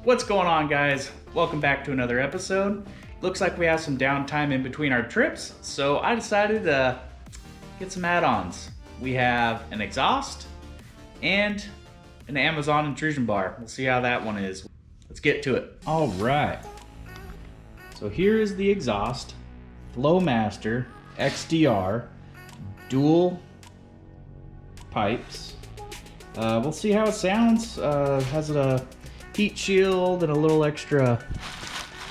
What's going on, guys? Welcome back to another episode. Looks like we have some downtime in between our trips, so I decided to get some add-ons. We have an exhaust and an Amazon intrusion bar. We'll see how that one is. Let's get to it. All right. So here is the exhaust, Flowmaster XDR, dual pipes. We'll see how it sounds. Has a heat shield and a little extra.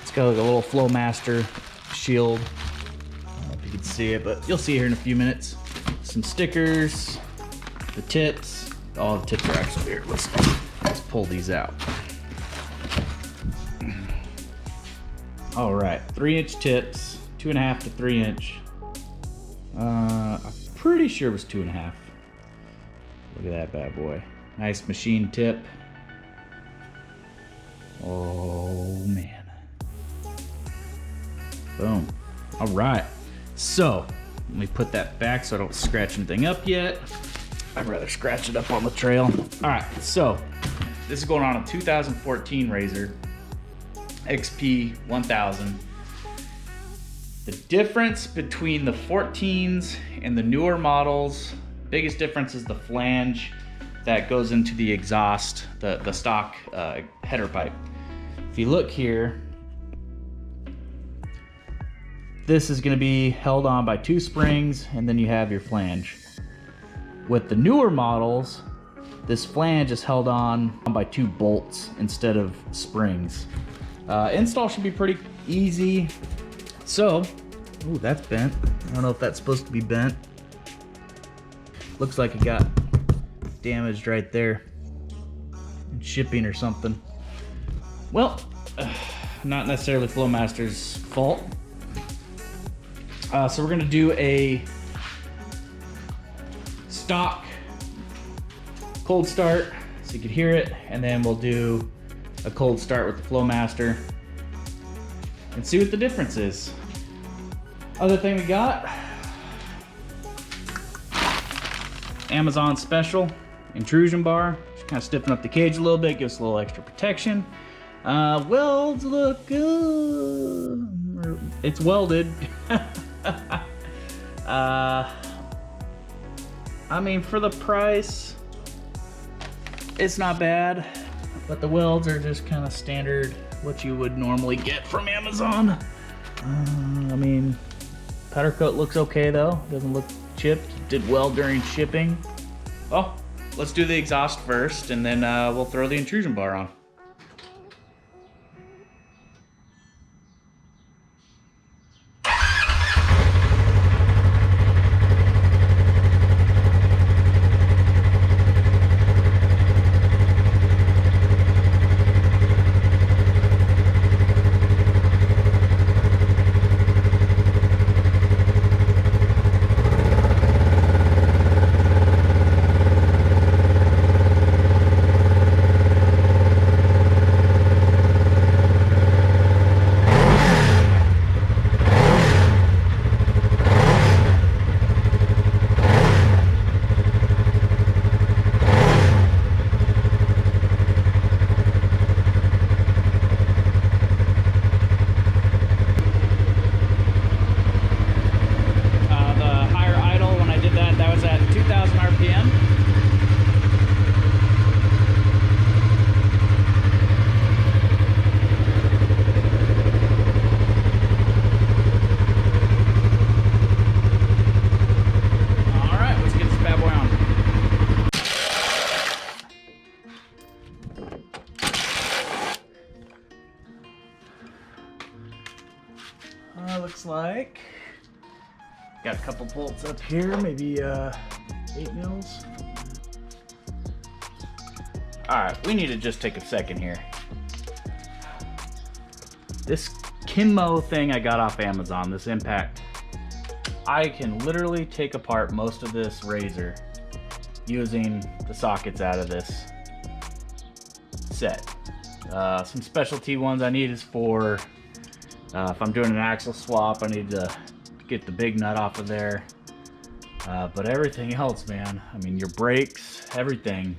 It's got like a little Flowmaster shield. I don't know if you can see it, but you'll see it here in a few minutes. Some stickers, the tips. All the tips are actually here. Let's pull these out. All right, 3-inch tips, 2.5 to 3 inch. I'm pretty sure it was 2.5. Look at that bad boy. Nice machine tip. Oh man. Boom. All right. So let me put that back so I don't scratch anything up yet. I'd rather scratch it up on the trail. All right. So this is going on a 2014 RZR XP 1000. The difference between the 14s and the newer models, biggest difference is the flange that goes into the exhaust, the stock header pipe. If you look here, this is going to be held on by 2 springs, and then you have your flange. With the newer models, this flange is held on by 2 bolts instead of springs. Install should be pretty easy. So, ooh, that's bent. I don't know if that's supposed to be bent. Looks like it got damaged right there in shipping or something. Well, not necessarily Flowmaster's fault. So we're gonna do a stock cold start so you can hear it, and then we'll do a cold start with the Flowmaster and see what the difference is. Other thing we got, Amazon special intrusion bar. Just kind of stiffen up the cage a little bit, gives us a little extra protection. Welds look good. It's welded. I mean, for the price, it's not bad, but the welds are just kind of standard, what you would normally get from Amazon. I mean, powder coat looks okay though. Doesn't look chipped. Did well during shipping. Oh, let's do the exhaust first, and then we'll throw the intrusion bar on. Looks like got a couple bolts up here, maybe 8 mils. All right, we need to just take a second here. This Kinmo thing I got off Amazon, this impact, I can literally take apart most of this RZR using the sockets out of this set. Some specialty ones I need is for if I'm doing an axle swap, I need to get the big nut off of there. But everything else, man, I mean, your brakes, everything,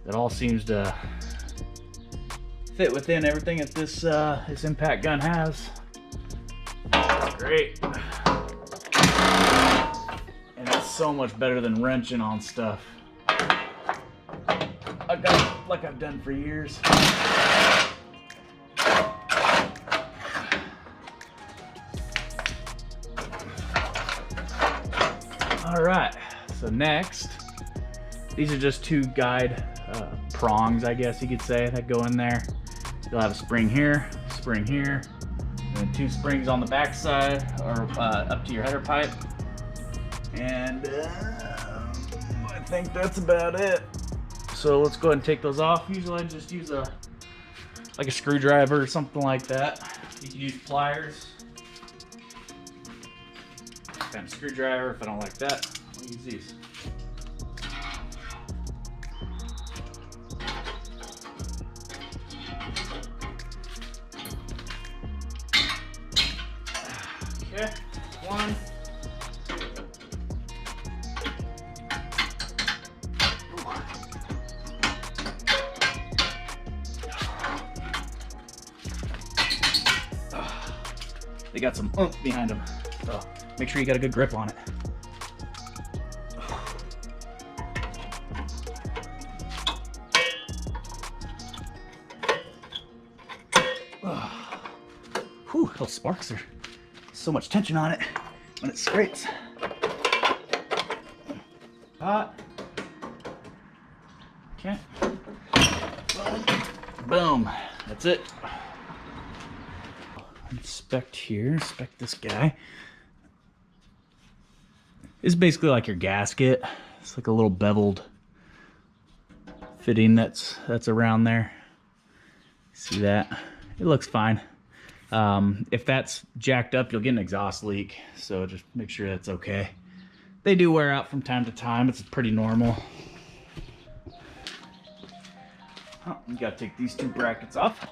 it all seems to fit within everything that this impact gun has. It's great. And it's so much better than wrenching on stuff. Like I've done for years. All right, so next, these are just two guide prongs, I guess you could say, that go in there. You'll have a spring here, and then two springs on the back side, or up to your header pipe. And I think that's about it. So let's go ahead and take those off. Usually I just use like a screwdriver or something like that. You can use pliers. Kind of screwdriver. If I don't like that, I'll use these. Okay, one. They got some oomph behind them, so make sure you got a good grip on it. Whew, those sparks are so much tension on it when it scrapes. Hot. Okay. Boom. Boom. That's it. Inspect here, inspect this guy. It's basically like your gasket. It's like a little beveled fitting that's around there. See that? It looks fine. If that's jacked up, you'll get an exhaust leak, so just make sure that's okay. They do wear out from time to time. It's pretty normal. Oh, you gotta take these two brackets off.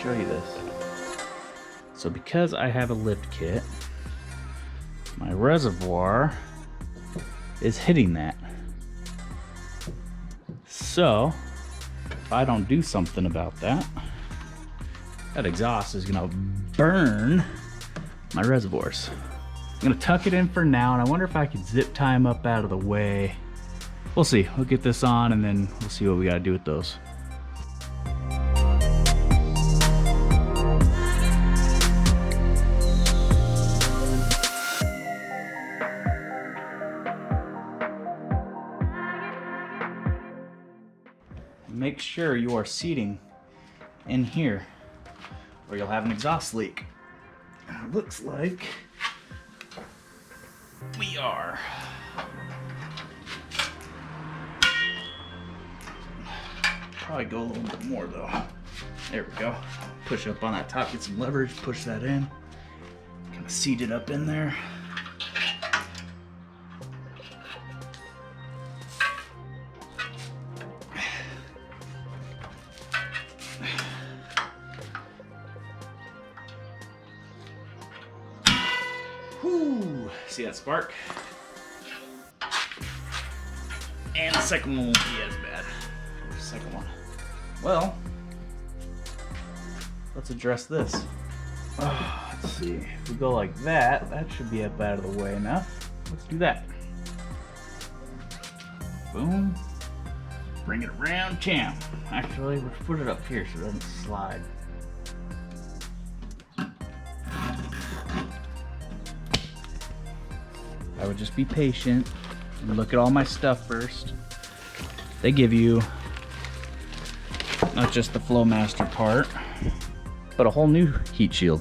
Show you this. So because I have a lift kit, my reservoir is hitting that. So if I don't do something about that, that exhaust is gonna burn my reservoirs. I'm gonna tuck it in for now, and I wonder if I could zip tie them up out of the way. We'll see. We'll get this on, and then we'll see what we gotta do with those. Make sure you are seating in here or you'll have an exhaust leak. And it looks like we are. Probably go a little bit more though. There we go. Push up on that top, get some leverage, push that in. Kind of seat it up in there. Whoo! See that spark? And the second one won't be as bad. Where's the second one? Well, let's address this. Let's see. If we go like that, that should be up out of the way enough. Let's do that. Boom. Bring it around town. Actually, we'll put it up here so it doesn't slide. I would just be patient and look at all my stuff first. They give you not just the Flowmaster part, but a whole new heat shield.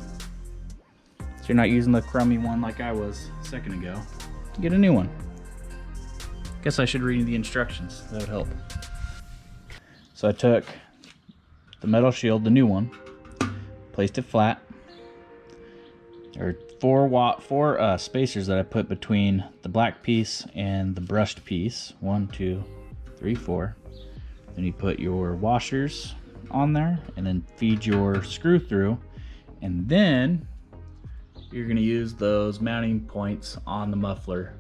So you're not using the crummy one like I was a second ago. Get a new one. Guess I should read the instructions. That would help. So I took the metal shield, the new one, placed it flat, There are four spacers that I put between the black piece and the brushed piece. 1, 2, 3, 4. Then you put your washers on there and then feed your screw through, and then you're going to use those mounting points on the muffler.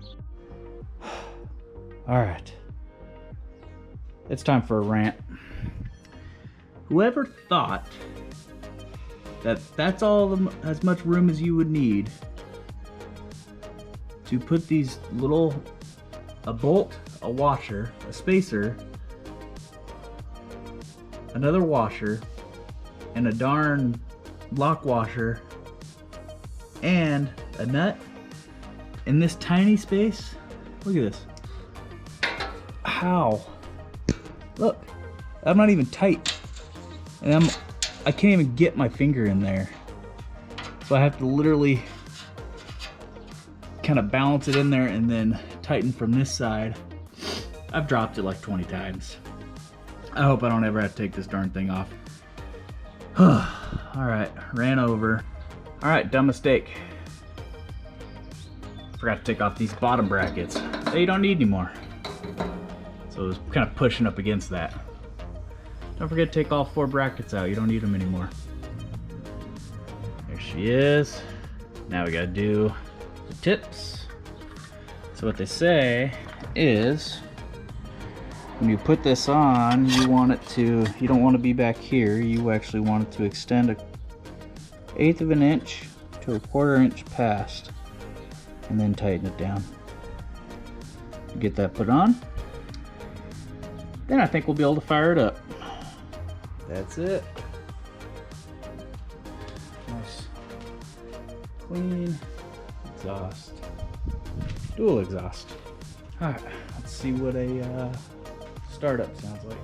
All right, it's time for a rant. Whoever thought that that's as much room as you would need to put these a bolt, a washer, a spacer, another washer, and a darn lock washer, and a nut in this tiny space? Look at this. How? Look, I'm not even tight, and I can't even get my finger in there. So I have to literally kind of balance it in there and then tighten from this side. I've dropped it like 20 times. I hope I don't ever have to take this darn thing off. Alright, ran over. Alright, dumb mistake. Forgot to take off these bottom brackets that you don't need anymore. So I was kind of pushing up against that. Don't forget to take all 4 brackets out. You don't need them anymore. There she is. Now we gotta do the tips. So what they say is, when you put this on, you don't want to be back here. You actually want it to extend 1/8 of an inch to 1/4 inch past, and then tighten it down. Get that put on. Then I think we'll be able to fire it up. That's it. Nice, clean exhaust. Dual exhaust. Alright, let's see what a startup sounds like.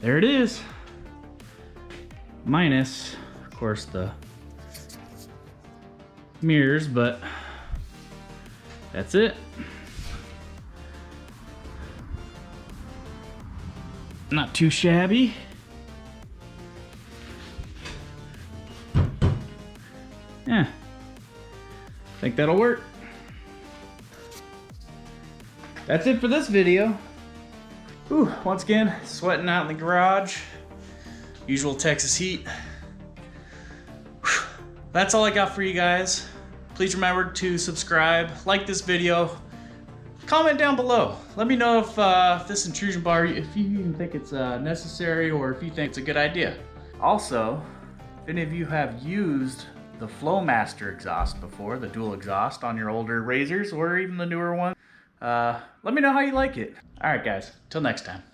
there it is. Minus, of course, the mirrors, but that's it. Not too shabby. Yeah, think that'll work. That's it for this video. Ooh, once again, sweating out in the garage. Usual Texas heat. Whew. That's all I got for you guys. Please remember to subscribe, like this video, comment down below. Let me know if this intrusion bar, if you even think it's necessary or if you think it's a good idea. Also, if any of you have used the Flowmaster exhaust before, the dual exhaust on your older razors or even the newer one, let me know how you like it. All right, guys, till next time.